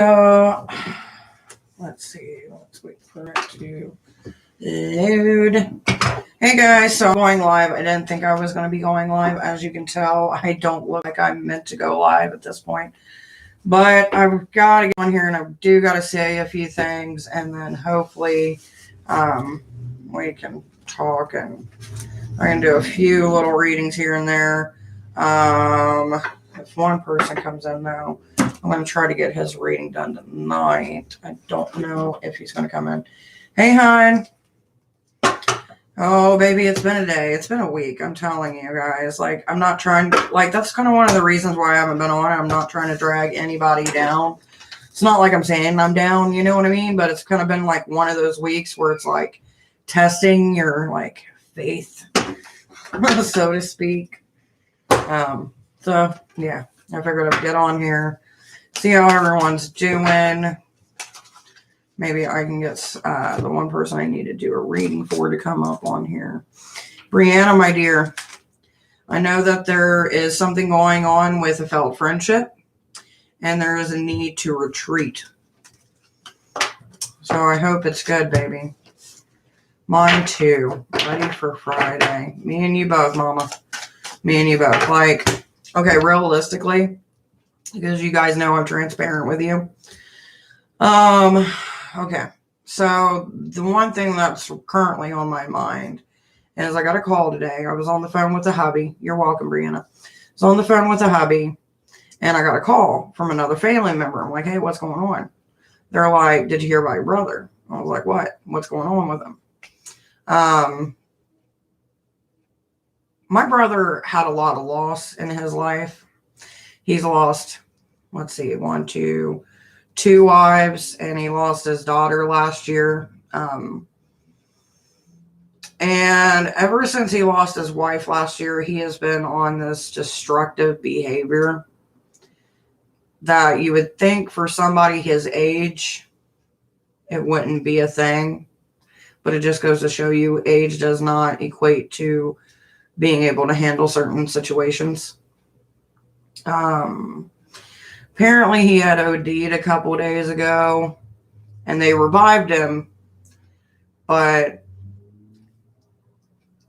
Let's see. Let's wait for it to load. Hey guys, so I'm going live. I didn't think I was going to be going live. As you can tell, I don't look like I'm meant to go live at this point. But I've got to get on here and I do got to say a few things. And then hopefully we can talk and I can do a few little readings here and there. If one person comes in now, I'm going to try to get his reading done tonight. I don't know if he's going to come in. Hey, hon. Oh, baby, it's been a day. It's been a week. I'm telling you guys. Like, I'm not trying to, like, that's kind of one of the reasons why I haven't been on. I'm not trying to drag anybody down. It's not like I'm saying I'm down, you know what I mean? But it's kind of been like one of those weeks where it's like testing your, like, faith, so to speak. So, yeah, I figured I'd get on here, see how everyone's doing. Maybe I can get the one person I need to do a reading for to come up on here. Brianna, my dear, I know that there is something going on with a failed friendship, and there is a need to retreat. So I hope it's good, baby. Mine too. Ready for Friday. Me and you both, mama. Me and you both. Like, okay, realistically, because you guys know I'm transparent with you. Okay, so the one thing that's currently on my mind is I got a call today. I was on the phone with the hubby. You're welcome, Brianna. I was on the phone with the hubby, and I got a call from another family member. I'm like, hey, what's going on? They're like, did you hear about your brother? I was like, what? What's going on with him? My brother had a lot of loss in his life. He's lost, let's see, two wives, and he lost his daughter last year. And ever since he lost his wife last year, he has been on this destructive behavior that you would think for somebody his age, it wouldn't be a thing. But it just goes to show you age does not equate to being able to handle certain situations. Apparently he had OD'd a couple days ago and they revived him, but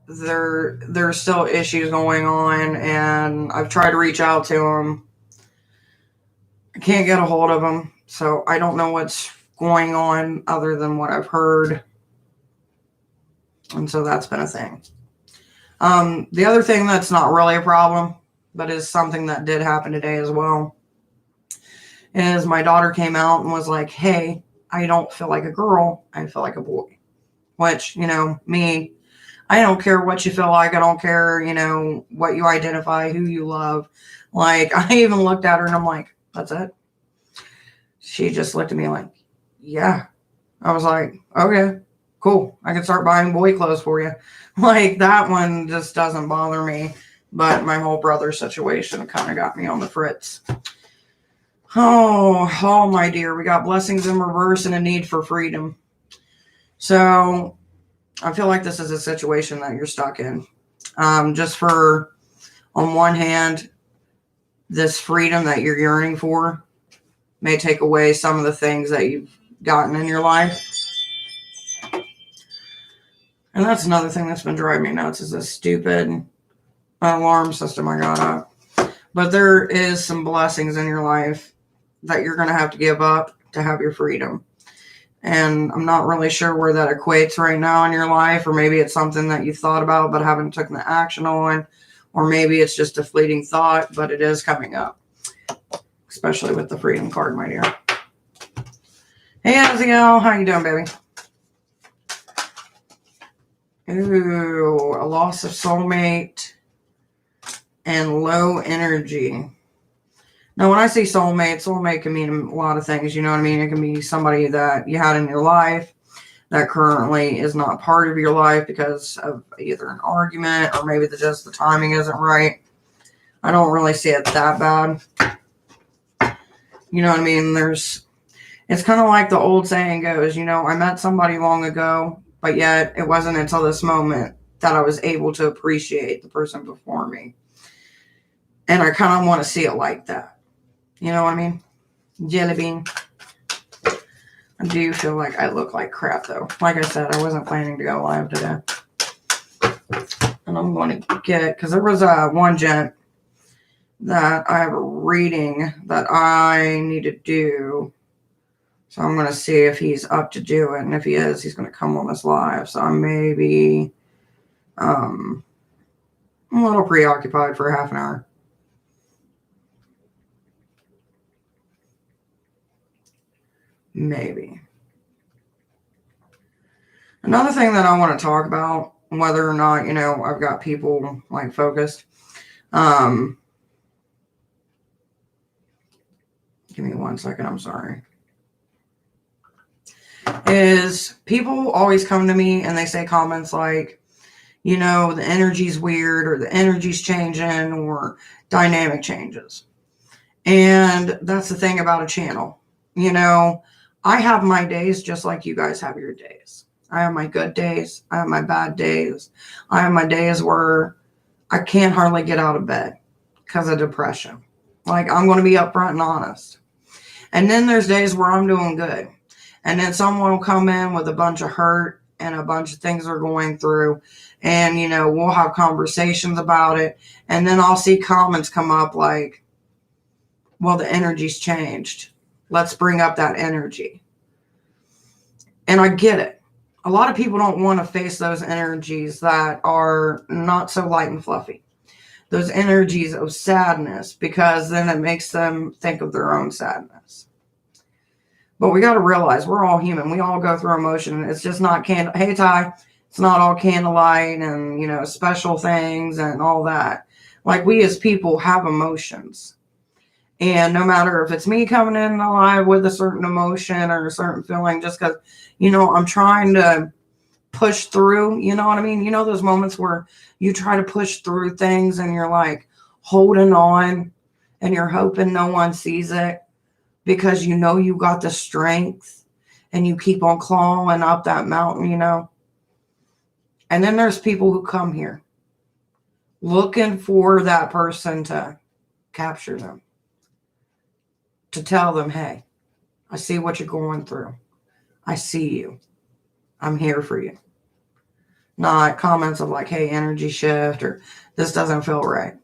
there's still issues going on, and I've tried to reach out to him. I can't get a hold of him, so I don't know what's going on other than what I've heard. And so that's been a thing. The other thing that's not really a problem, but is something that did happen today as well, is my daughter came out and was like, hey, I don't feel like a girl. I feel like a boy. Which, you know, me, I don't care what you feel like. I don't care, you know, what you identify, who you love. Like, I even looked at her and I'm like, that's it? She just looked at me like, yeah. I was like, okay, cool. I can start buying boy clothes for you. Like, that one just doesn't bother me. But my whole brother situation kind of got me on the fritz. Oh, my dear. We got blessings in reverse and a need for freedom. So I feel like this is a situation that you're stuck in. Just for, on one hand, this freedom that you're yearning for may take away some of the things that you've gotten in your life. And that's another thing that's been driving me nuts, is this stupid alarm system I got up. But there is some blessings in your life that you're going to have to give up to have your freedom. And I'm not really sure where that equates right now in your life, or maybe it's something that you thought about but haven't taken the action on, or maybe it's just a fleeting thought, but it is coming up, especially with the freedom card, my dear. Hey, Aziel, how you doing, baby? Ooh, a loss of soulmate and low energy. Now, when I say soulmate can mean a lot of things. You know what I mean? It can be somebody that you had in your life that currently is not part of your life because of either an argument or maybe just the timing isn't right. I don't really see it that bad. You know what I mean? It's kind of like the old saying goes, you know, I met somebody long ago, but yet it wasn't until this moment that I was able to appreciate the person before me. And I kind of want to see it like that. You know what I mean? Jelly bean. I do feel like I look like crap, though. Like I said, I wasn't planning to go live today. And I'm going to get, because there was one gent that I have a reading that I need to do. So I'm going to see if he's up to do it. And if he is, he's going to come on this live. So I may be a little preoccupied for half an hour. Maybe. Another thing that I want to talk about, whether or not, I've got people like focused. Give me 1 second. I'm sorry. Is people always come to me and they say comments like, the energy's weird, or the energy's changing, or dynamic changes. And that's the thing about a channel. I have my days just like you guys have your days. I have my good days. I have my bad days. I have my days where I can't hardly get out of bed because of depression. Like, I'm going to be upfront and honest. And then there's days where I'm doing good. And then someone will come in with a bunch of hurt and a bunch of things they're going through. And, we'll have conversations about it. And then I'll see comments come up like, well, the energy's changed. Let's bring up that energy. And I get it. A lot of people don't want to face those energies that are not so light and fluffy. Those energies of sadness, because then it makes them think of their own sadness. But we got to realize we're all human. We all go through emotion. It's just not Hey, Ty, it's not all candlelight and, special things and all that. Like, we as people have emotions. And no matter if it's me coming in alive with a certain emotion or a certain feeling, just because, I'm trying to push through, you know what I mean? Those moments where you try to push through things and you're like holding on and you're hoping no one sees it because you got the strength and you keep on clawing up that mountain, And then there's people who come here looking for that person to capture them, to tell them, hey, I see what you're going through. I see you. I'm here for you. Not comments of like, hey, energy shift, or this doesn't feel right.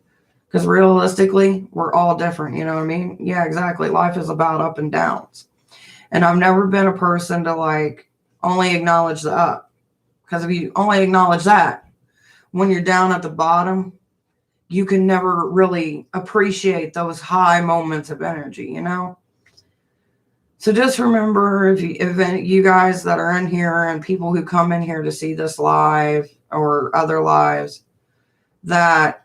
Because realistically, we're all different. You know what I mean? Yeah, exactly. Life is about up and downs. And I've never been a person to like only acknowledge the up. Because if you only acknowledge that, when you're down at the bottom, you can never really appreciate those high moments of energy, So just remember, if you guys that are in here and people who come in here to see this live or other lives, that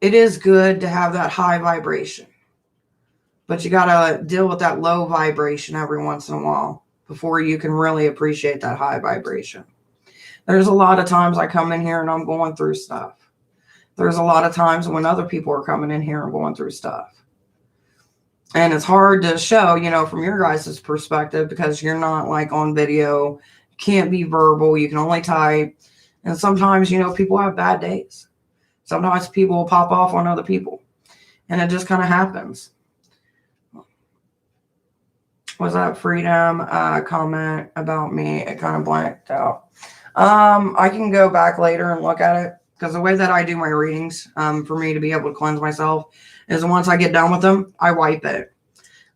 it is good to have that high vibration. But you got to deal with that low vibration every once in a while before you can really appreciate that high vibration. There's a lot of times I come in here and I'm going through stuff. There's a lot of times when other people are coming in here and going through stuff. And it's hard to show, from your guys' perspective, because you're not like on video, you can't be verbal, you can only type. And sometimes, people have bad days. Sometimes people will pop off on other people. And it just kind of happens. Was that Freedom comment about me? It kind of blanked out. I can go back later and look at it. Because the way that I do my readings, for me to be able to cleanse myself, is once I get done with them, I wipe it.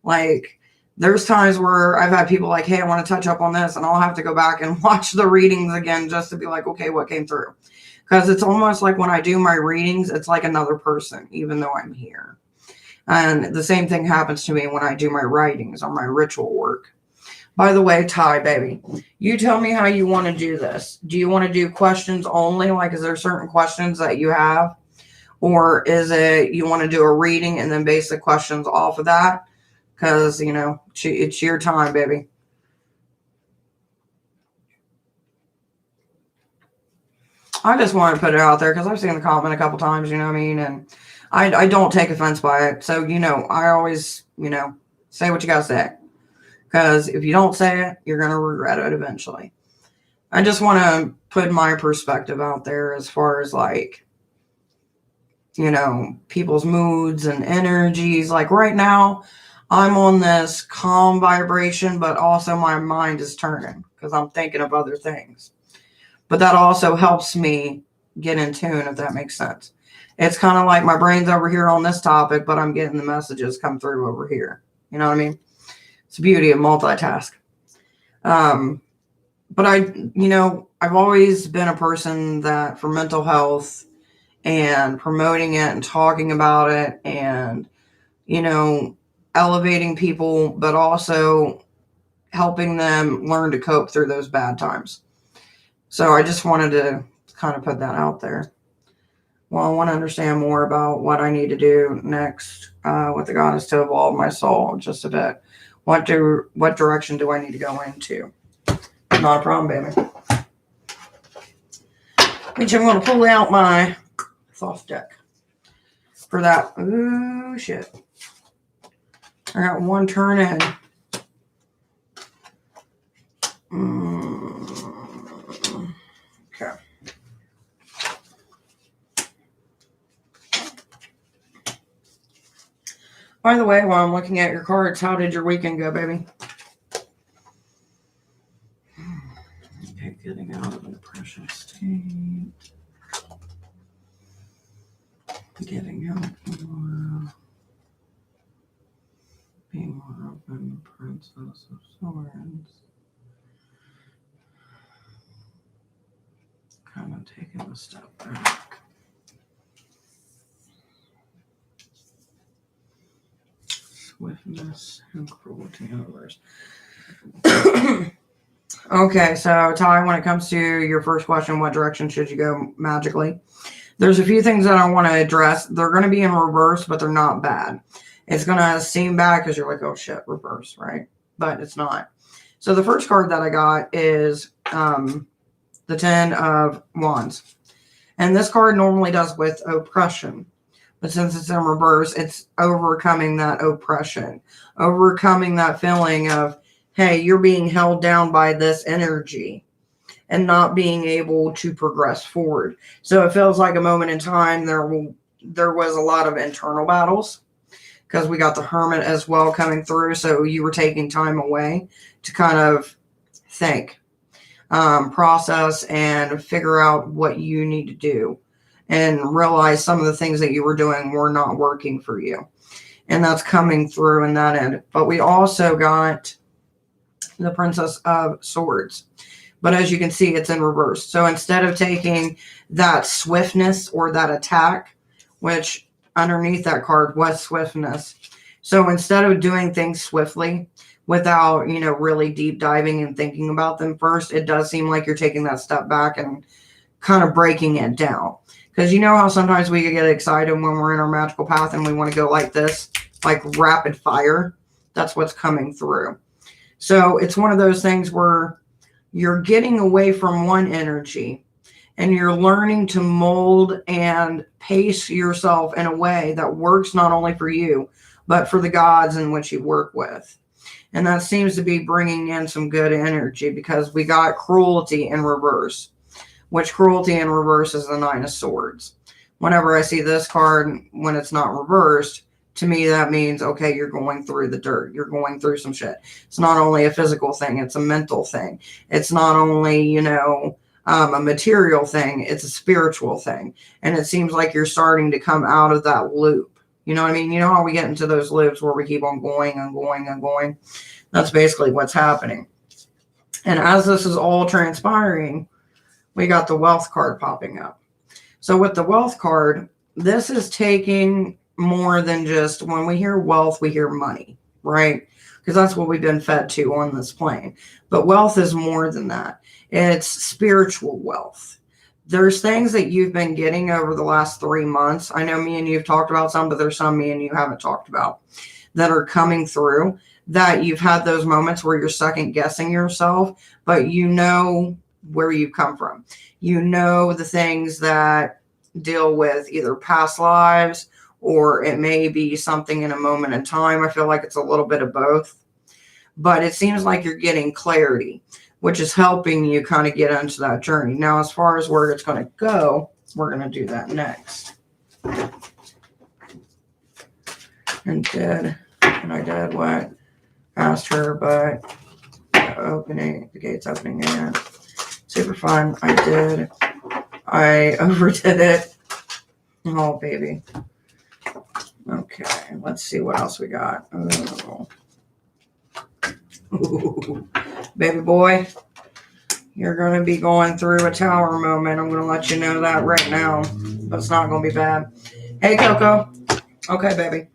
Like, there's times where I've had people like, hey, I want to touch up on this, and I'll have to go back and watch the readings again just to be like, okay, what came through? Because it's almost like when I do my readings, it's like another person, even though I'm here. And the same thing happens to me when I do my writings or my ritual work. By the way, Ty, baby, you tell me how you want to do this. Do you want to do questions only? Like, is there certain questions that you have? Or is it you want to do a reading and then base the questions off of that? Because, it's your time, baby. I just want to put it out there because I've seen the comment a couple times, and I don't take offense by it. So, I always, say what you got to say. Because if you don't say it, you're going to regret it eventually. I just want to put my perspective out there as far as like, people's moods and energies. Like right now, I'm on this calm vibration, but also my mind is turning because I'm thinking of other things. But that also helps me get in tune, if that makes sense. It's kind of like my brain's over here on this topic, but I'm getting the messages come through over here. You know what I mean? It's the beauty of multitask. But I've always been a person that for mental health and promoting it and talking about it and, elevating people, but also helping them learn to cope through those bad times. So I just wanted to kind of put that out there. Well, I want to understand more about what I need to do next with the goddess to evolve my soul just a bit. What direction do I need to go into? Not a problem, baby. Which I'm going to pull out my soft deck for that. Ooh, shit. I got one turn in. Okay. By the way, while I'm looking at your cards, how did your weekend go, baby? Okay, getting out of an depression state. Getting out more. Being more open, Princess of Swords. Kind of taking a step back. Swiftness and cruelty to others. Okay, so Ty, when it comes to your first question, what direction should you go magically? There's a few things that I want to address. They're going to be in reverse, but they're not bad. It's going to seem bad because you're like, oh shit, reverse, right? But it's not. So the first card that I got is the 10 of Wands. And this card normally does with oppression. But since it's in reverse, it's overcoming that oppression. Overcoming that feeling of, hey, you're being held down by this energy and not being able to progress forward. So it feels like a moment in time there was a lot of internal battles because we got the Hermit as well coming through. So you were taking time away to kind of think, process, and figure out what you need to do and realize some of the things that you were doing were not working for you. And that's coming through in that end. But we also got the Princess of Swords. But as you can see, it's in reverse. So instead of taking that swiftness or that attack, which underneath that card was swiftness. So instead of doing things swiftly without, really deep diving and thinking about them first, it does seem like you're taking that step back and kind of breaking it down. Because you know how sometimes we get excited when we're in our magical path and we want to go like this, like rapid fire. That's what's coming through. So it's one of those things where you're getting away from one energy and you're learning to mold and pace yourself in a way that works not only for you, but for the gods in which you work with. And that seems to be bringing in some good energy because we got cruelty in reverse, which cruelty in reverse is the 9 of Swords. Whenever I see this card, when it's not reversed, to me, that means, okay, you're going through the dirt. You're going through some shit. It's not only a physical thing. It's a mental thing. It's not only, a material thing. It's a spiritual thing. And it seems like you're starting to come out of that loop. You know what I mean? You know how we get into those loops where we keep on going and going and going? That's basically what's happening. And as this is all transpiring, we got the Wealth card popping up. So with the Wealth card, this is taking more than just, when we hear wealth, we hear money, right? Because that's what we've been fed to on this plane. But wealth is more than that. It's spiritual wealth. There's things that you've been getting over the last 3 months. I know me and you have talked about some, but there's some me and you haven't talked about that are coming through, that you've had those moments where you're second guessing yourself, but you know where you've come from. You know the things that deal with either past lives, or it may be something in a moment in time. I feel like it's a little bit of both. But it seems like you're getting clarity, which is helping you kind of get into that journey. Now, as far as where it's going to go, we're going to do that next. And did And I did what asked her, but the gate's opening again. Super fun. I overdid it. Oh, baby. Okay, let's see what else we got. Ooh. Baby boy, you're going to be going through a tower moment. I'm going to let you know that right now. But it's not going to be bad. Hey, Coco. Okay, baby.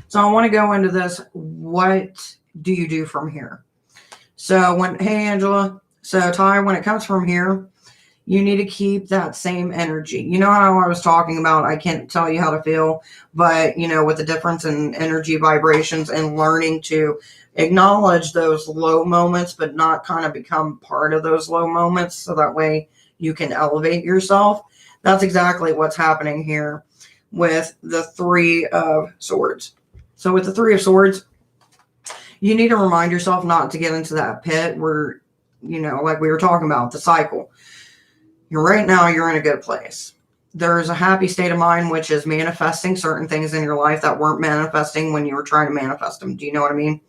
So I want to go into this. What do you do from here? So hey, Angela. So Ty, when it comes from here, you need to keep that same energy. You know how I was talking about, I can't tell you how to feel, but with the difference in energy vibrations and learning to acknowledge those low moments, but not kind of become part of those low moments. So that way you can elevate yourself. That's exactly what's happening here with the Three of Swords. So with the Three of Swords, you need to remind yourself not to get into that pit where, like we were talking about, the cycle. Right now, you're in a good place. There's a happy state of mind, which is manifesting certain things in your life that weren't manifesting when you were trying to manifest them. Do you know what I mean?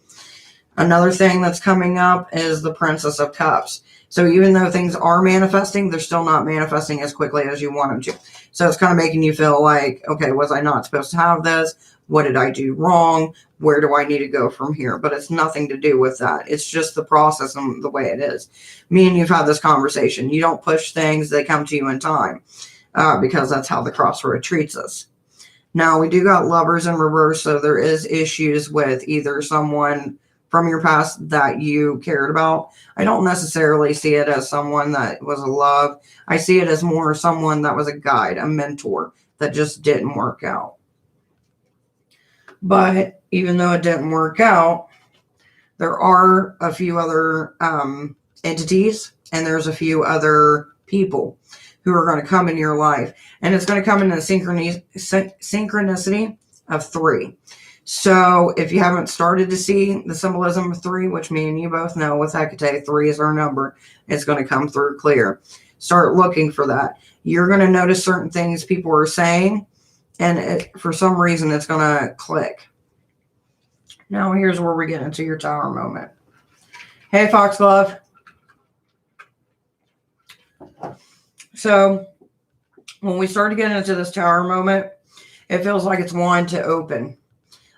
Another thing that's coming up is the Princess of Cups. So even though things are manifesting, they're still not manifesting as quickly as you want them to. So it's kind of making you feel like, okay, was I not supposed to have this? What did I do wrong? Where do I need to go from here? But it's nothing to do with that. It's just the process and the way it is. Me and you've had this conversation. You don't push things. They come to you in time because that's how the crossroad treats us. Now, we do got Lovers in reverse, so there is issues with either someone from your past that you cared about. I don't necessarily see it as someone that was a love. I see it as more someone that was a guide, a mentor that just didn't work out. But even though it didn't work out, there are a few other entities and there's a few other people who are going to come in your life. And it's going to come in a synchronicity of 3. So if you haven't started to see the symbolism of 3, which me and you both know with Hecate, 3 is our number, it's going to come through clear. Start looking for that. You're going to notice certain things people are saying, and for some reason it's going to click. Now here's where we get into your tower moment. Hey, Foxglove. So when we start to get into this tower moment, it feels like it's one to open.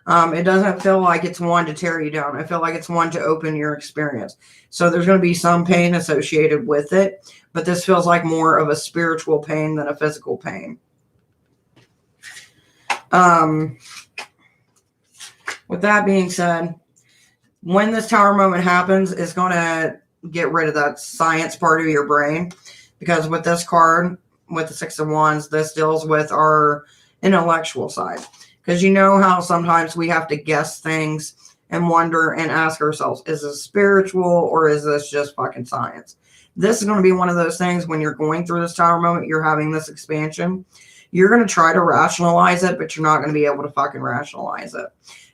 It doesn't feel like it's one to tear you down. I feel like it's one to open your experience. So there's going to be some pain associated with it, but this feels like more of a spiritual pain than a physical pain. With that being said, when this tower moment happens, it's going to get rid of that science part of your brain, because with this card, with the 6 of Wands, this deals with our intellectual side. Because you know how sometimes we have to guess things and wonder and ask ourselves, is this spiritual or is this just fucking science? This is going to be one of those things when you're going through this tower moment, you're having this expansion. You're going to try to rationalize it, but you're not going to be able to fucking rationalize it.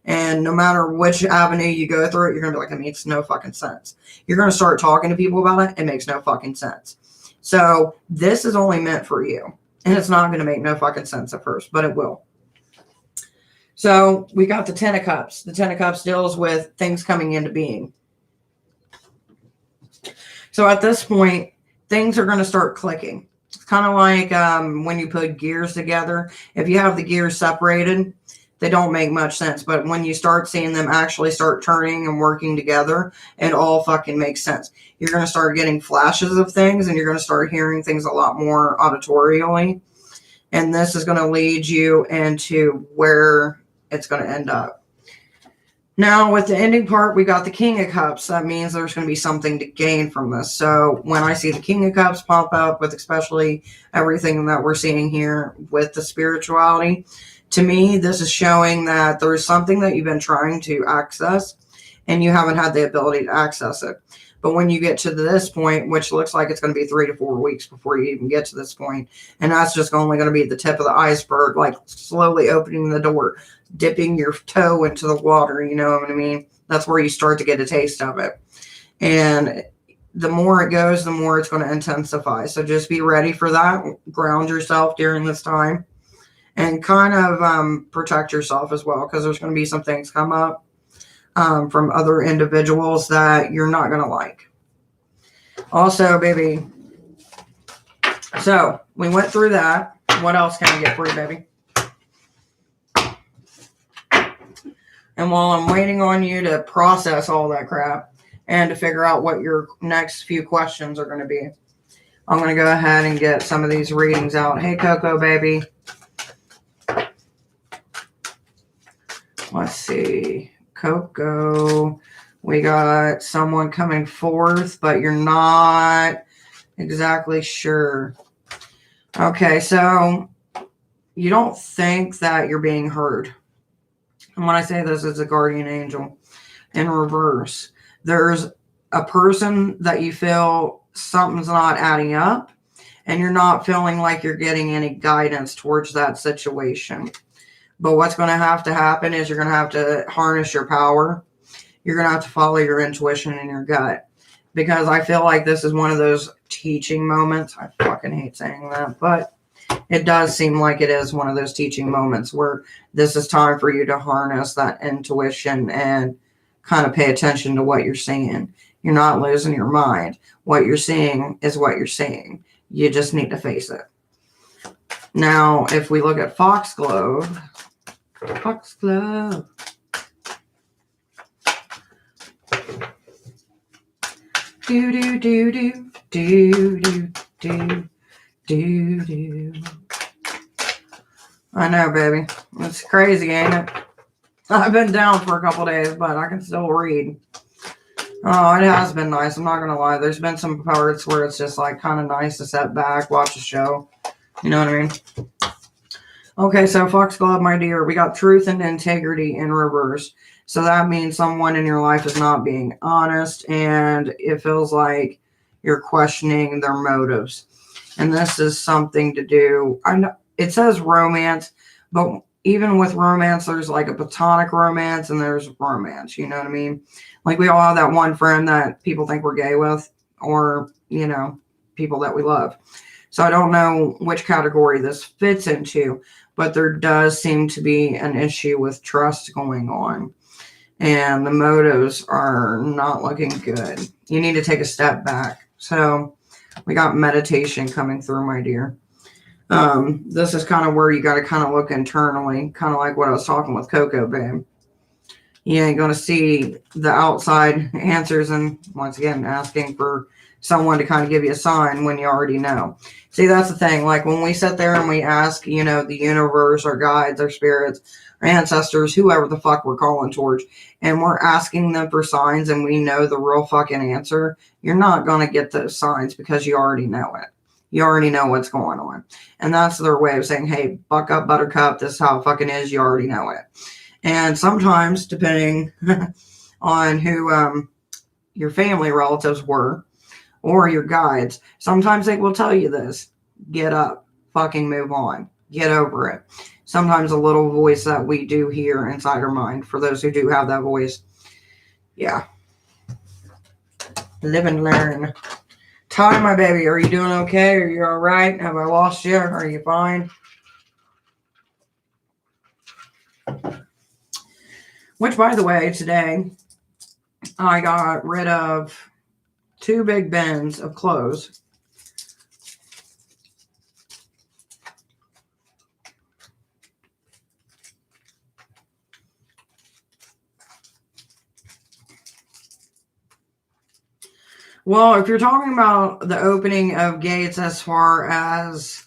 And no matter which avenue you go through it, you're going to be like, it makes no fucking sense. You're going to start talking to people about it. It makes no fucking sense. So this is only meant for you. And it's not going to make no fucking sense at first, but it will. So we got the 10 of Cups. The 10 of Cups deals with things coming into being. So at this point, things are going to start clicking. It's kind of like when you put gears together. If you have the gears separated, they don't make much sense. But when you start seeing them actually start turning and working together, it all fucking makes sense. You're going to start getting flashes of things, and you're going to start hearing things a lot more auditorially. And this is going to lead you into where it's going to end up. Now, with the ending part, we got the King of Cups. That means there's going to be something to gain from this. So when I see the King of Cups pop up, with especially everything that we're seeing here with the spirituality, to me, this is showing that there's something that you've been trying to access and you haven't had the ability to access it. But when you get to this point, which looks like it's going to be 3 to 4 weeks before you even get to this point, and that's just only going to be the tip of the iceberg, like slowly opening the door, dipping your toe into the water, you know what I mean? That's where you start to get a taste of it. And the more it goes, the more it's going to intensify. So just be ready for that. Ground yourself during this time. And kind of protect yourself as well, because there's going to be some things come up from other individuals that you're not going to like. Also, baby, so we went through that. What else can I get for you, baby? And while I'm waiting on you to process all that crap and to figure out what your next few questions are going to be, I'm going to go ahead and get some of these readings out. Hey, Coco, baby. Let's see. Coco. We got someone coming forth, but you're not exactly sure. Okay, so you don't think that you're being heard. And when I say this, it's a guardian angel in reverse. There's a person that you feel something's not adding up, and you're not feeling like you're getting any guidance towards that situation. But what's going to happen is you're going to have to harness your power. You're going to have to follow your intuition and your gut. Because I feel like this is one of those teaching moments. I fucking hate saying that, but it does seem like it is one of those teaching moments where this is time for you to harness that intuition and kind of pay attention to what you're seeing. You're not losing your mind. What you're seeing is what you're seeing. You just need to face it. Now, if we look at Foxglove. Do do do do do do do do do. I know, baby. It's crazy, ain't it? I've been down for a couple days, but I can still read. Oh, it has been nice. I'm not gonna lie. There's been some parts where it's just like kind of nice to sit back, watch a show. You know what I mean? Okay, so Foxglove, my dear, we got truth and integrity in reverse. So that means someone in your life is not being honest, and it feels like you're questioning their motives. And this is something to do. I know it says romance, but even with romance, there's like a platonic romance and there's romance. You know what I mean? Like we all have that one friend that people think we're gay with, or, you know, people that we love. So I don't know which category this fits into, but there does seem to be an issue with trust going on. And the motives are not looking good. You need to take a step back. So we got meditation coming through, my dear. This is kind of where you got to kind of look internally, kind of like what I was talking with Coco, babe. You ain't going to see the outside answers and, once again, asking for someone to kind of give you a sign when you already know. See, that's the thing. Like when we sit there and we ask, you know, the universe, our guides, our spirits, our ancestors, whoever the fuck we're calling towards, and we're asking them for signs and we know the real fucking answer, you're not going to get those signs because you already know it. You already know what's going on. And that's their way of saying, hey, buck up, buttercup, this is how it fucking is, you already know it. And sometimes, depending on who your family relatives were, or your guides, sometimes they will tell you this. Get up. Fucking move on. Get over it. Sometimes a little voice that we do hear inside our mind, for those who do have that voice. Yeah. Live and learn. Ty, my baby, are you doing okay? Are you all right? Have I lost you? Are you fine? Which, by the way, today I got rid of 2 big bins of clothes. Well, if you're talking about the opening of gates as far as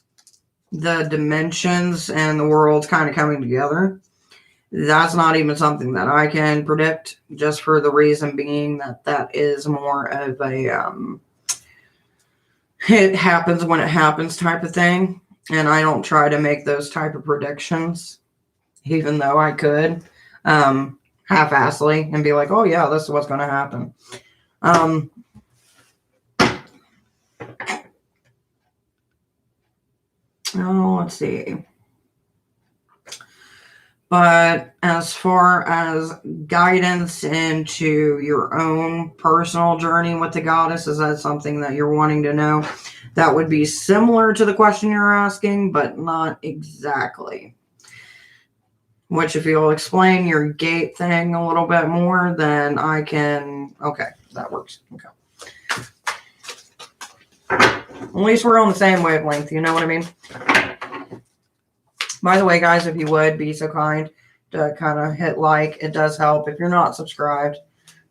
the dimensions and the worlds kind of coming together, that's not even something that I can predict, just for the reason being that that is more of a it happens when it happens type of thing. And I don't try to make those type of predictions, even though I could half-assedly and be like, oh yeah, this is what's going to happen. Oh, let's see. But as far as guidance into your own personal journey with the goddess, is that something that you're wanting to know? That would be similar to the question you're asking, but not exactly. Which, if you'll explain your gate thing a little bit more, then I can. Okay, that works. Okay. At least we're on the same wavelength. You know what I mean? By the way, guys, if you would be so kind to kind of hit like, it does help. If you're not subscribed,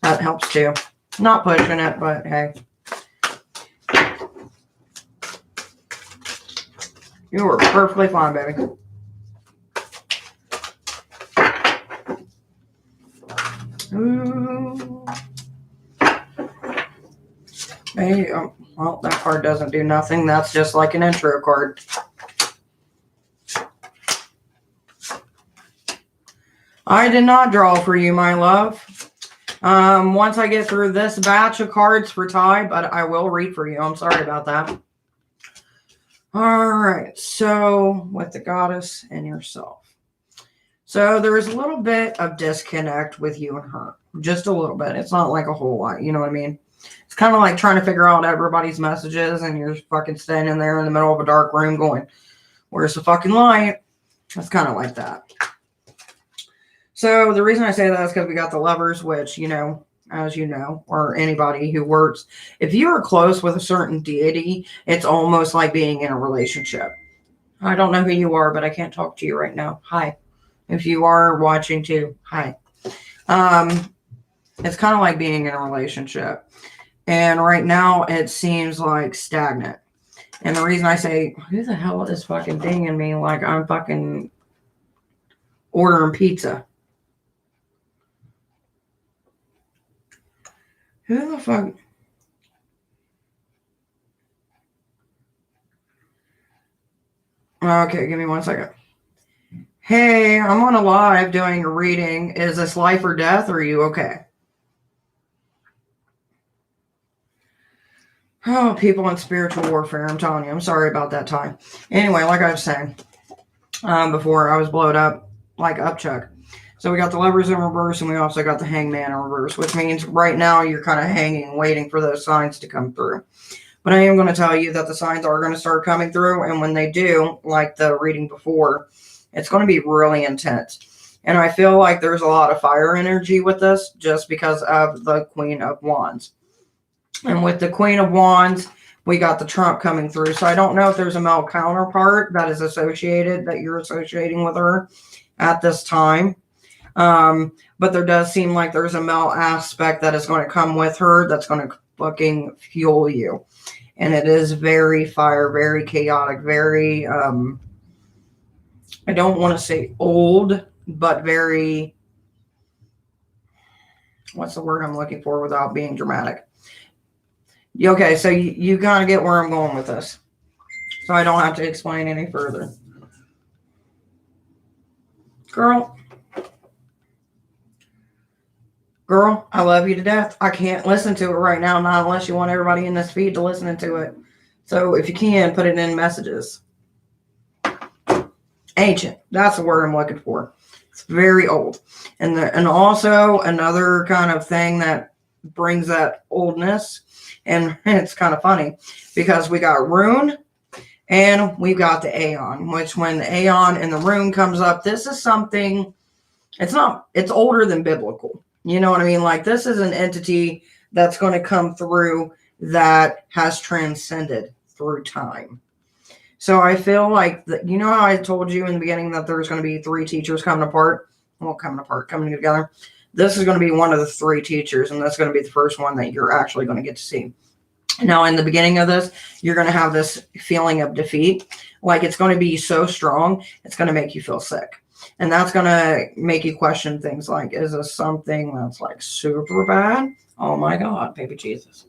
that helps too. Not pushing it, but hey. You were perfectly fine, baby. Ooh. Hey, well, that card doesn't do nothing. That's just like an intro card. I did not draw for you, my love. Once I get through this batch of cards for Ty, but I will read for you. I'm sorry about that. All right, so with the goddess and yourself. So there's a little bit of disconnect with you and her. Just a little bit. It's not like a whole lot. You know what I mean? It's kind of like trying to figure out everybody's messages and you're fucking standing there in the middle of a dark room going, where's the fucking light? It's kind of like that. So the reason I say that is because we got the Lovers, which, you know, as you know, or anybody who works, if you are close with a certain deity, it's almost like being in a relationship. I don't know who you are, but I can't talk to you right now. Hi. If you are watching too, hi. It's kind of like being in a relationship. And right now it seems like stagnant. And the reason I say, who the hell is fucking dinging me like I'm fucking ordering pizza? Who the fuck? Okay, give me 1 second. Hey, I'm on a live doing a reading. Is this life or death? Or are you okay? Oh, people in spiritual warfare. I'm telling you. I'm sorry about that time. Anyway, like I was saying before, I was blowed up like upchuck. So we got the Lovers in reverse, and we also got the Hangman in reverse, which means right now you're kind of hanging, waiting for those signs to come through. But I am going to tell you that the signs are going to start coming through, and when they do, like the reading before, it's going to be really intense. And I feel like there's a lot of fire energy with this just because of the Queen of Wands. And with the Queen of Wands, we got the Trump coming through. So I don't know if there's a male counterpart that is associated, that you're associating with her at this time. But there does seem like there's a male aspect that is going to come with her that's going to fucking fuel you. And it is very fire, very chaotic, very, I don't want to say old, but very, what's the word I'm looking for without being dramatic? Okay, so you kind of get where I'm going with this. So I don't have to explain any further. Girl, I love you to death. I can't listen to it right now, not unless you want everybody in this feed to listen to it. So if you can, put it in messages. Ancient. That's the word I'm looking for. It's very old. And also another kind of thing that brings that oldness. And it's kind of funny because we got Rune and we've got the Aeon, which when the Aeon and the Rune comes up, this is something, it's older than biblical. You know what I mean? Like this is an entity that's going to come through that has transcended through time. So I feel like, you know how I told you in the beginning that there's going to be 3 teachers coming together. This is going to be one of the 3 teachers, and that's going to be the first one that you're actually going to get to see. Now, in the beginning of this, you're going to have this feeling of defeat. Like it's going to be so strong, it's going to make you feel sick. And that's going to make you question things like, is this something that's like super bad? Oh my God, baby Jesus.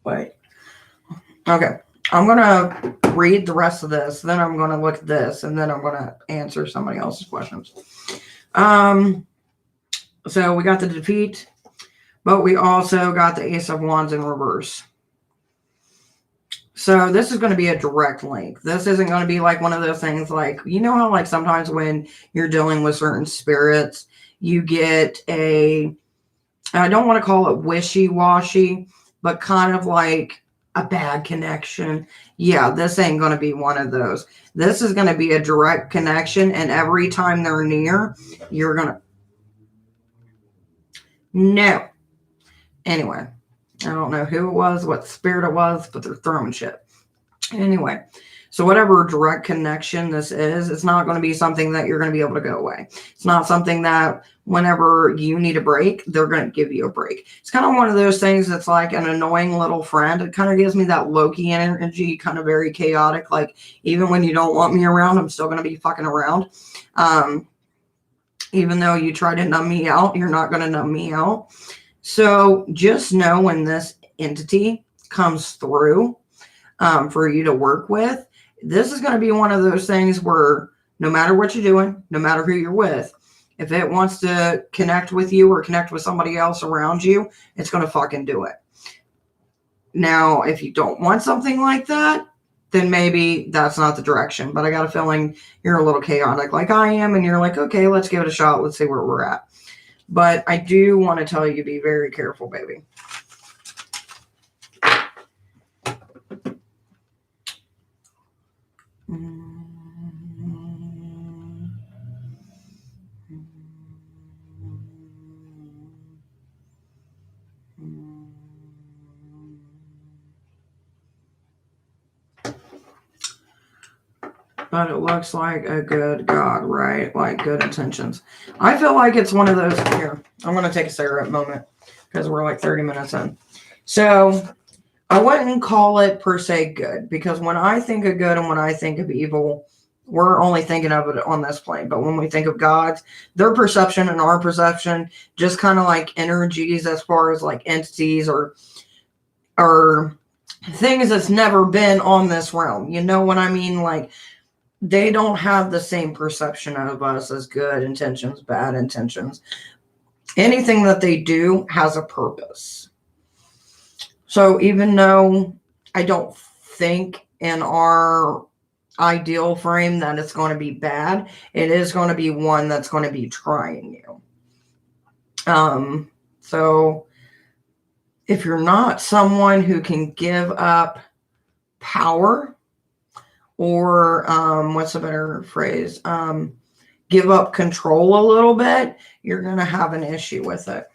Wait. Okay. I'm going to read the rest of this. Then I'm going to look at this. And then I'm going to answer somebody else's questions. So we got the defeat. But we also got the Ace of Wands in reverse. So this is going to be a direct link. This isn't going to be like one of those things like, you know how like sometimes when you're dealing with certain spirits, you get I don't want to call it wishy-washy, but kind of like a bad connection. Yeah, this ain't going to be one of those. This is going to be a direct connection, and every time they're near, you're going to... No. Anyway, I don't know who it was, what spirit it was, but they're throwing shit. Anyway, so whatever direct connection this is, it's not going to be something that you're going to be able to go away. It's not something that whenever you need a break, they're going to give you a break. It's kind of one of those things that's like an annoying little friend. It kind of gives me that Loki energy, kind of very chaotic. Like, even when you don't want me around, I'm still going to be fucking around. Even though you try to numb me out, you're not going to numb me out. So just know when this entity comes through for you to work with, this is going to be one of those things where no matter what you're doing, no matter who you're with, if it wants to connect with you or connect with somebody else around you, it's going to fucking do it. Now, if you don't want something like that, then maybe that's not the direction. But I got a feeling you're a little chaotic like I am, and you're like, okay, let's give it a shot. Let's see where we're at. But I do want to tell you, be very careful, baby. But it looks like a good God, right? Like good intentions. I feel like it's one of those here. I'm going to take a cigarette moment because we're like 30 minutes in. So I wouldn't call it per se good, because when I think of good and when I think of evil, we're only thinking of it on this plane. But when we think of God's, their perception and our perception, just kind of like energies as far as like entities or things that's never been on this realm. You know what I mean? Like, they don't have the same perception of us as good intentions, bad intentions. Anything that they do has a purpose. So even though I don't think in our ideal frame that it's going to be bad, it is going to be one that's going to be trying you. So if you're not someone who can give up power, or what's a better phrase? Give up control a little bit, you're going to have an issue with it.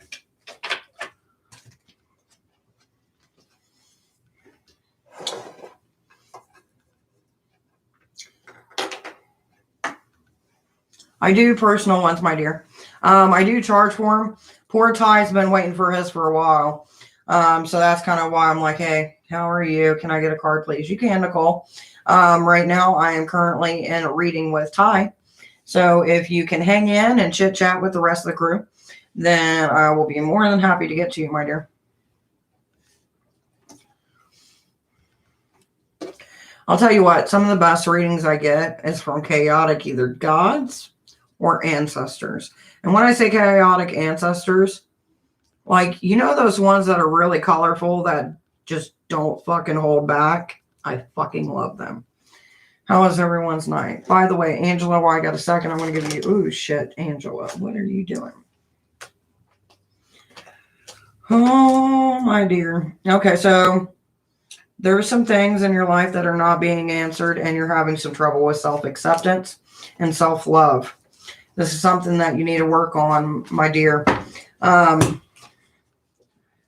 I do personal ones, my dear. I do charge for them. Poor Ty's been waiting for his for a while. So that's kind of why I'm like, hey, how are you? Can I get a card, please? You can, Nicole. Right now, I am currently in a reading with Ty. So if you can hang in and chit chat with the rest of the crew, then I will be more than happy to get to you, my dear. I'll tell you what, some of the best readings I get is from chaotic, either gods or ancestors. And when I say chaotic ancestors, like, you know, those ones that are really colorful that just don't fucking hold back? I fucking love them. How was everyone's night? By the way, Angela, while I got a second, I'm going to give you... Ooh, shit, Angela. What are you doing? Oh, my dear. Okay, so there are some things in your life that are not being answered, and you're having some trouble with self-acceptance and self-love. This is something that you need to work on, my dear.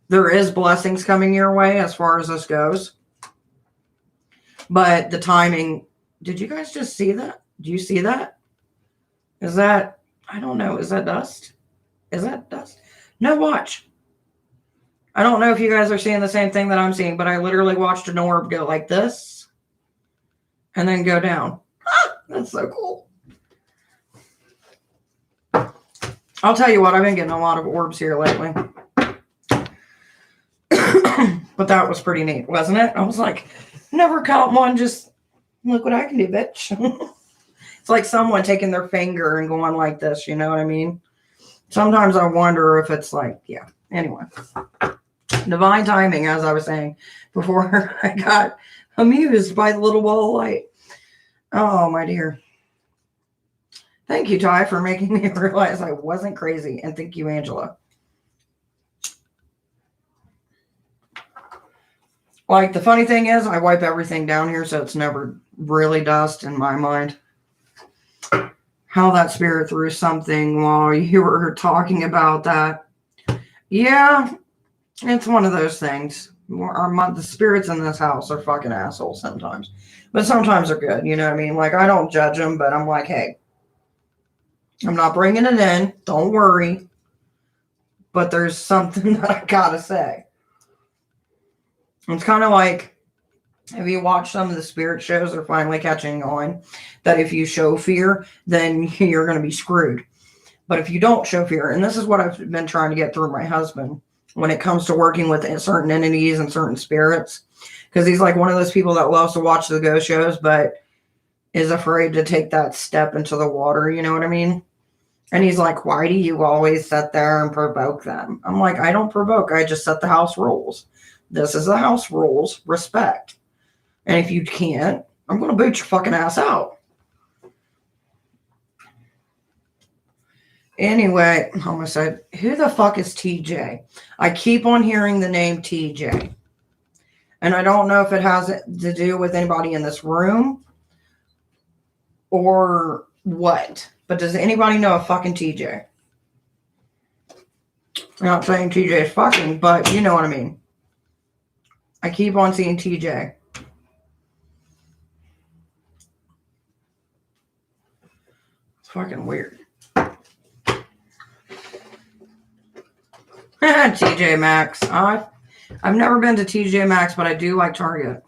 There is blessings coming your way as far as this goes. But the timing... Did you guys just see that? Do you see that? Is that... I don't know. Is that dust? Is that dust? No, watch. I don't know if you guys are seeing the same thing that I'm seeing, but I literally watched an orb go like this and then go down. Ah, that's so cool. I'll tell you what, I've been getting a lot of orbs here lately. But that was pretty neat, wasn't it? I was like, never caught one, just look what I can do, bitch. It's like someone taking their finger and going like this, you know what I mean? Sometimes I wonder if it's like, yeah. Anyway. Divine timing, as I was saying before I got amused by the little ball of light. Oh, my dear. Thank you, Ty, for making me realize I wasn't crazy. And thank you, Angela. Like, the funny thing is, I wipe everything down here so it's never really dust in my mind. How that spirit threw something while you were talking about that. Yeah, it's one of those things. The spirits in this house are fucking assholes sometimes. But sometimes they're good, you know what I mean? Like, I don't judge them, but I'm like, hey, I'm not bringing it in. Don't worry. But there's something that I gotta say. It's kind of like, if you watch some of the spirit shows, they're finally catching on that if you show fear, then you're going to be screwed. But if you don't show fear, and this is what I've been trying to get through my husband when it comes to working with certain entities and certain spirits, because he's like one of those people that loves to watch the ghost shows, but is afraid to take that step into the water. You know what I mean? And he's like, why do you always sit there and provoke them? I'm like, I don't provoke. I just set the house rules. This is the house rules. Respect. And if you can't, I'm going to boot your fucking ass out. Anyway, I almost said, who the fuck is TJ? I keep on hearing the name TJ. And I don't know if it has to do with anybody in this room or what. But does anybody know a fucking TJ? I'm not saying TJ is fucking, but you know what I mean. I keep on seeing TJ. It's fucking weird. TJ Maxx. I've never been to TJ Maxx, but I do like Target.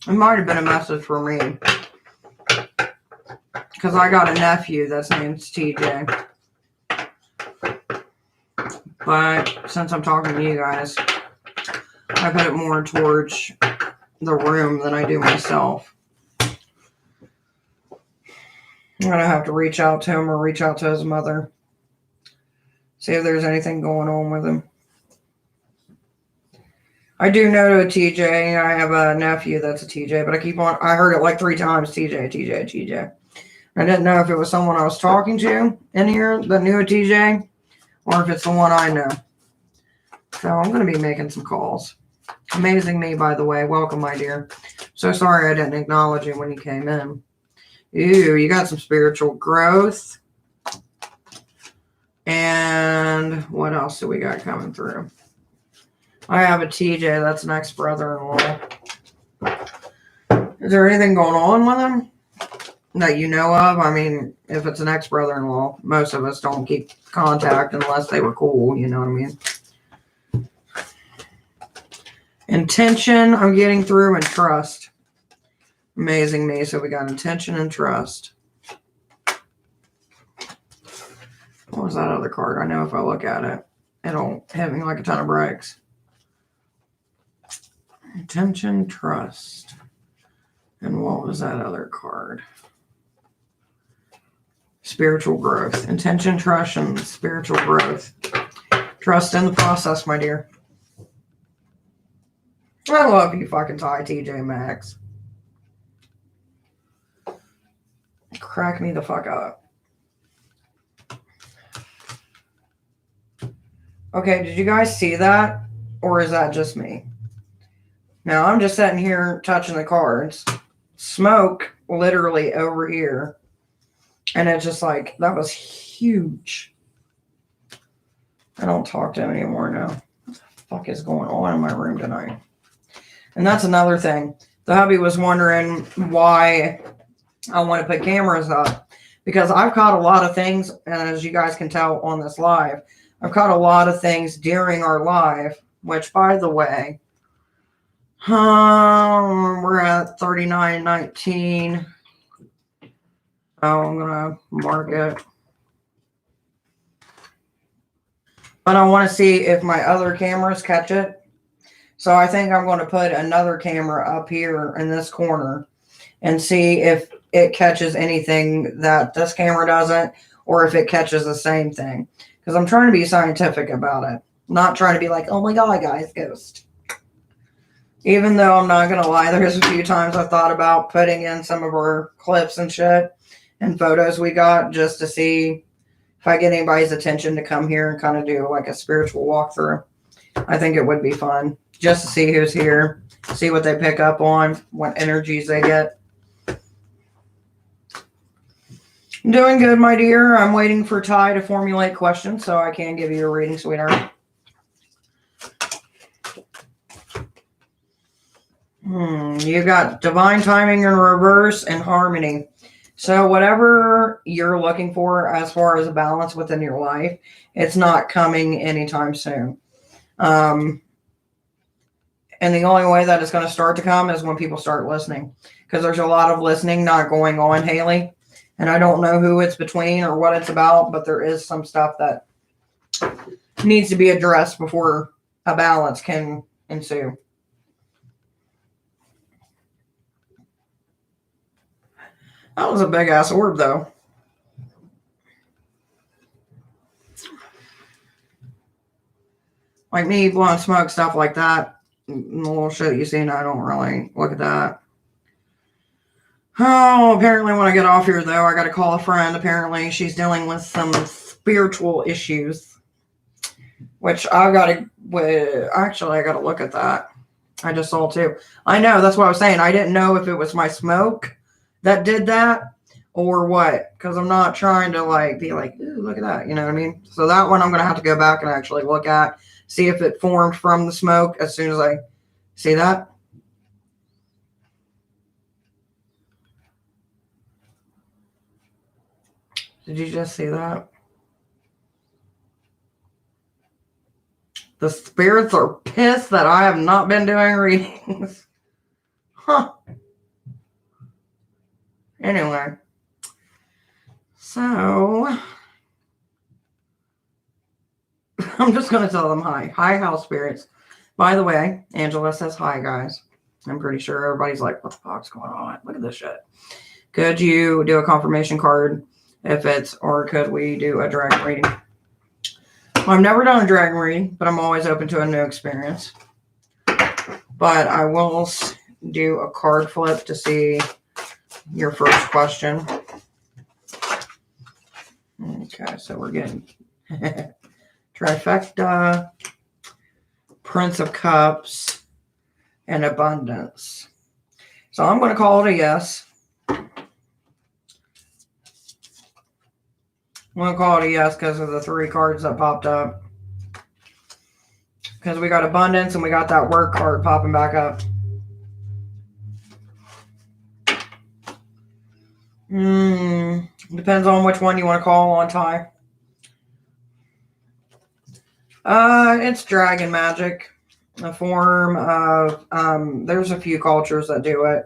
It might have been a message for me. Because I got a nephew that's named TJ. But since I'm talking to you guys, I put it more towards the room than I do myself. I'm going to have to reach out to him or reach out to his mother. See if there's anything going on with him. I do know a TJ. I have a nephew that's a TJ, but I heard it like 3 times, TJ. I didn't know if it was someone I was talking to in here that knew a TJ or if it's the one I know. So I'm going to be making some calls. Amazing me, by the way. Welcome, my dear. So sorry I didn't acknowledge you when you came in. Ooh, you got some spiritual growth. And what else do we got coming through? I have a TJ. That's an ex-brother-in-law. Is there anything going on with him that you know of? I mean, if it's an ex-brother-in-law, most of us don't keep contact unless they were cool. You know what I mean? Intention, I'm getting through, and trust. Amazing me. So we got intention and trust. What was that other card? I know if I look at it, it'll hit me like a ton of bricks. Intention, trust. And what was that other card? Spiritual growth. Intention, trust, and spiritual growth. Trust in the process, my dear. I love you, fucking TJ Maxx. Crack me the fuck up. Okay, did you guys see that? Or is that just me? Now, I'm just sitting here touching the cards. Smoke literally over here. And it's just like, that was huge. I don't talk to him anymore now. What the fuck is going on in my room tonight? And that's another thing. The hubby was wondering why I want to put cameras up. Because I've caught a lot of things, and as you guys can tell on this live, I've caught a lot of things during our live, which, by the way, we're at 39:19. Oh, I'm going to mark it. But I want to see if my other cameras catch it. So I think I'm going to put another camera up here in this corner and see if it catches anything that this camera doesn't, or if it catches the same thing. Because I'm trying to be scientific about it. Not trying to be like, oh my God, guys, ghost. Even though I'm not going to lie, there's a few times I thought about putting in some of our clips and shit and photos we got just to see if I get anybody's attention to come here and kind of do like a spiritual walkthrough. I think it would be fun just to see who's here, see what they pick up on, what energies they get. I'm doing good, my dear. I'm waiting for Ty to formulate questions so I can give you a reading, sweetheart. You got divine timing in reverse and harmony. So whatever you're looking for as far as a balance within your life, it's not coming anytime soon. And the only way that it's going to start to come is when people start listening. Because there's a lot of listening not going on, Haley. And I don't know who it's between or what it's about, but there is some stuff that needs to be addressed before a balance can ensue. That was a big ass orb, though. Like me blowing smoke, stuff like that. The little shit you see, I don't really look at that. Oh, apparently when I get off here, though, I got to call a friend. Apparently she's dealing with some spiritual issues, which I got to, actually, I got to look at that. I just saw too. I know, that's what I was saying. I didn't know if it was my smoke that did that or what, because I'm not trying to like be like, ooh, look at that, you know what I mean? So that one I'm going to have to go back and actually look at, see if it formed from the smoke as soon as I see that. Did you just see that? The spirits are pissed that I have not been doing readings. Huh. Anyway. So, I'm just going to tell them hi. Hi, house spirits. By the way, Angela says hi, guys. I'm pretty sure everybody's like, what the fuck's going on? Look at this shit. Could you do a confirmation card if it's, or could we do a dragon reading? Well, I've never done a dragon reading, but I'm always open to a new experience. But I will do a card flip to see your first question. Okay, so we're getting trifecta, Prince of Cups, and Abundance. So I'm going to call it a yes. I'm going to call it a yes because of the 3 cards that popped up. Because we got Abundance and we got that work card popping back up. Depends on which one you want to call on, Ty. It's dragon magic. A form of, there's a few cultures that do it.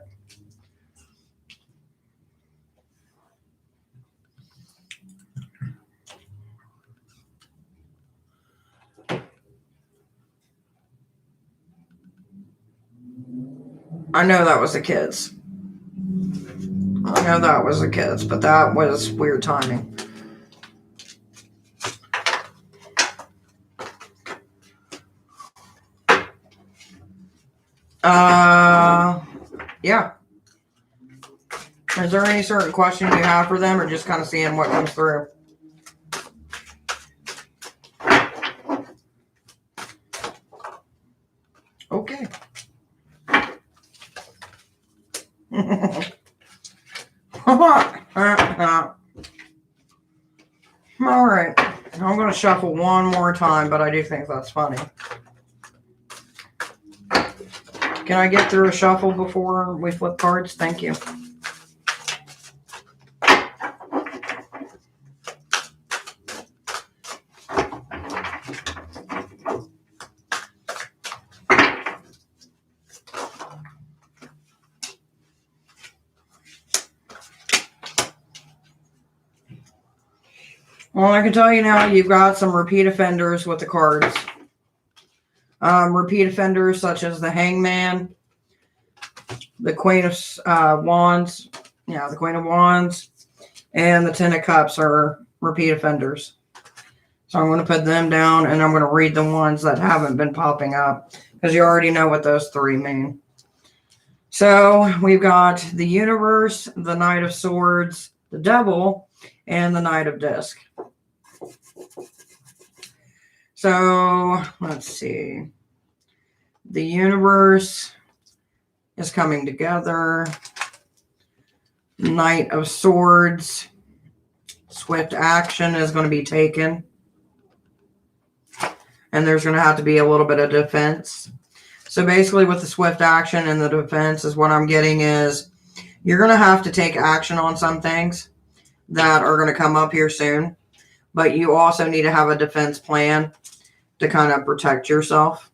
I know that was the kids. I know that was the kids, but that was weird timing. Yeah. Is there any certain question you have for them, or just kind of seeing what comes through? Okay. All right. I'm going to shuffle one more time, but I do think that's funny. Can I get through a shuffle before we flip cards? Thank you. Well, I can tell you now, you've got some repeat offenders with the cards. Repeat offenders such as the Hangman, the Queen of Wands, the Queen of Wands, and the Ten of Cups are repeat offenders. So I'm going to put them down, and I'm going to read the ones that haven't been popping up. because you already know what those three mean. So we've got the universe, the Knight of Swords, the Devil, and the Knight of Disc. So let's see. The universe is coming together. Knight of Swords. Swift action is going to be taken. And there's going to have to be a little bit of defense. So basically with the swift action and the defense is what I'm getting is you're going to have to take action on some things that are going to come up here soon. But you also need to have a defense plan to kind of protect yourself.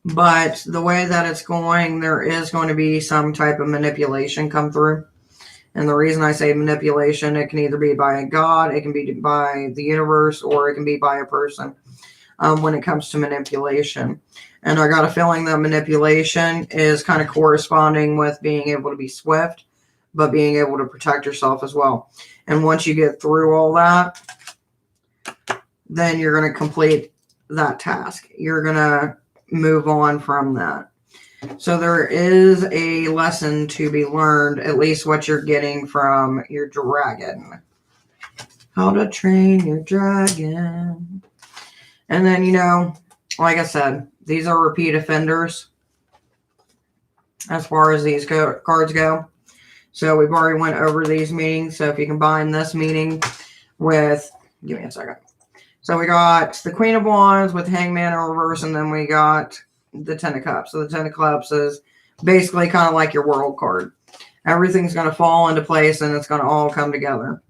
But the way that it's going, there is going to be some type of manipulation come through. And the reason I say manipulation, it can either be by a god, it can be by the universe, or it can be by a person when it comes to manipulation. And I got a feeling that manipulation is kind of corresponding with being able to be swift, but being able to protect yourself as well. And once you get through all that, then you're going to complete that task. You're going to move on from that. So there is a lesson to be learned, at least what you're getting from your dragon. How to train your dragon. And then, you know, like I said, these are repeat offenders as far as these cards go. So we've already went over these meanings. So if you combine this meaning with, give me a second. So we got the Queen of Wands with Hangman in reverse, and then we got the Ten of Cups. So the Ten of Cups is basically kind of like your World card. Everything's going to fall into place, and it's going to all come together.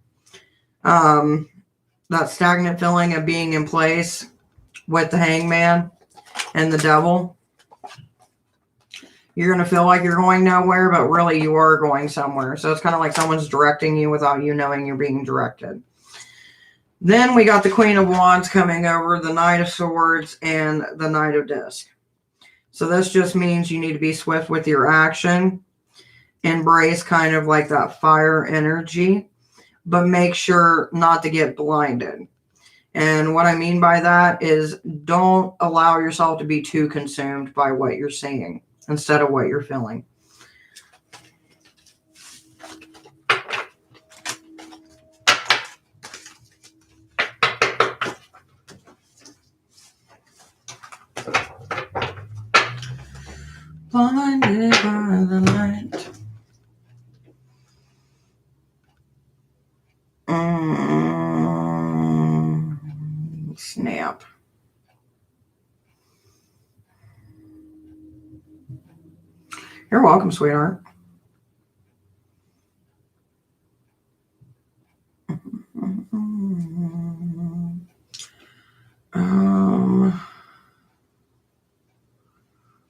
That stagnant feeling of being in place with the Hangman and the Devil. You're going to feel like you're going nowhere, but really you are going somewhere. So it's kind of like someone's directing you without you knowing you're being directed. Then we got the Queen of Wands coming over, the Knight of Swords, and the Knight of Disc. So this just means you need to be swift with your action. Embrace kind of like that fire energy, but make sure not to get blinded. And what I mean by that is don't allow yourself to be too consumed by what you're seeing instead of what you're feeling. Blinded by the light. Snap. You're welcome, sweetheart.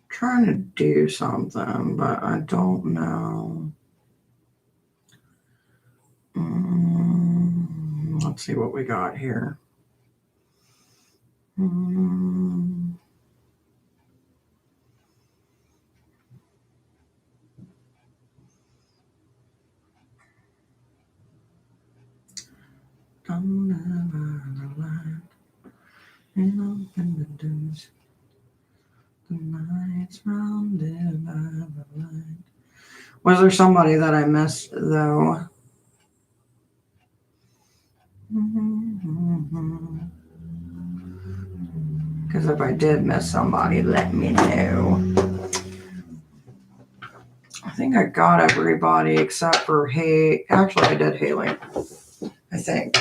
Trying to do something, but I don't know. Let's see what we got here. Was there somebody that I missed, though? Because if I did miss somebody, let me know. I think I got everybody except for Hay. Actually, I did Haley. I think.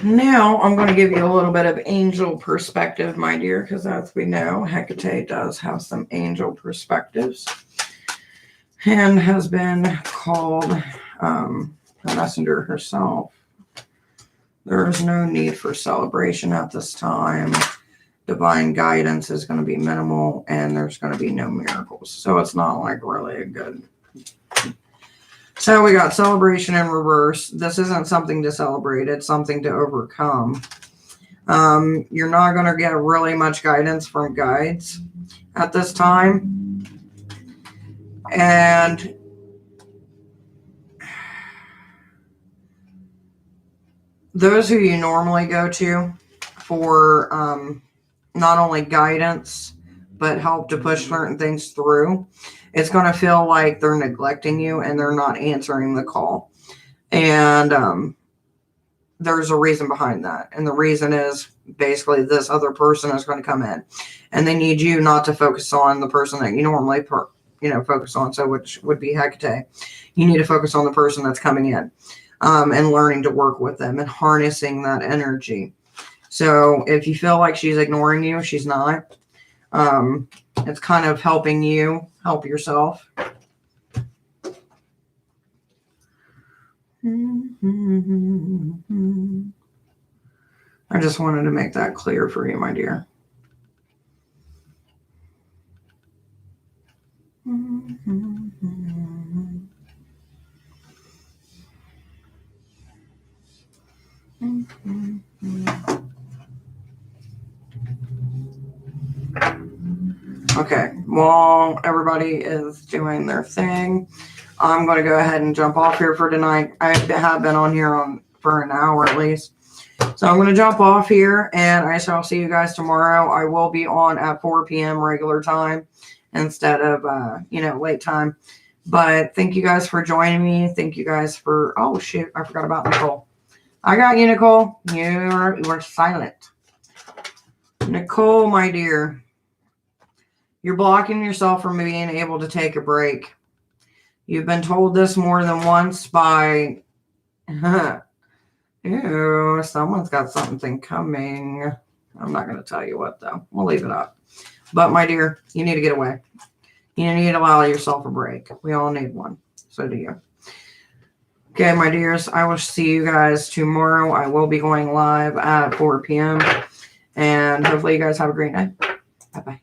Now, I'm going to give you a little bit of angel perspective, my dear, because as we know, Hecate does have some angel perspectives and has been called the messenger herself. There is no need for celebration at this time. Divine guidance is going to be minimal, and there's going to be no miracles. So it's not like really a good... So we got celebration in reverse. This isn't something to celebrate. It's something to overcome. You're not going to get really much guidance from guides at this time. And those who you normally go to for not only guidance, but help to push certain things through, it's going to feel like they're neglecting you and they're not answering the call. And there's a reason behind that. And the reason is basically this other person is going to come in and they need you not to focus on the person that you normally focus on. So which would be Hecate. You need to focus on the person that's coming in and learning to work with them and harnessing that energy. So if you feel like she's ignoring you, she's not. It's kind of helping you help yourself. I just wanted to make that clear for you, my dear. Okay, while everybody is doing their thing, I'm going to go ahead and jump off here for tonight. I have been on here for an hour at least. So I'm going to jump off here, and I shall see you guys tomorrow. I will be on at 4 p.m. regular time instead of, late time. But thank you guys for joining me. Thank you guys for, oh, shoot, I forgot about Nicole. I got you, Nicole. You were silent. Nicole, my dear, you're blocking yourself from being able to take a break. You've been told this more than once by, ew, someone's got something coming. I'm not going to tell you what, though. We'll leave it up. But, my dear, you need to get away. You need to allow yourself a break. We all need one. So do you. Okay, my dears, I will see you guys tomorrow. I will be going live at 4 p.m. And hopefully you guys have a great night. Bye-bye.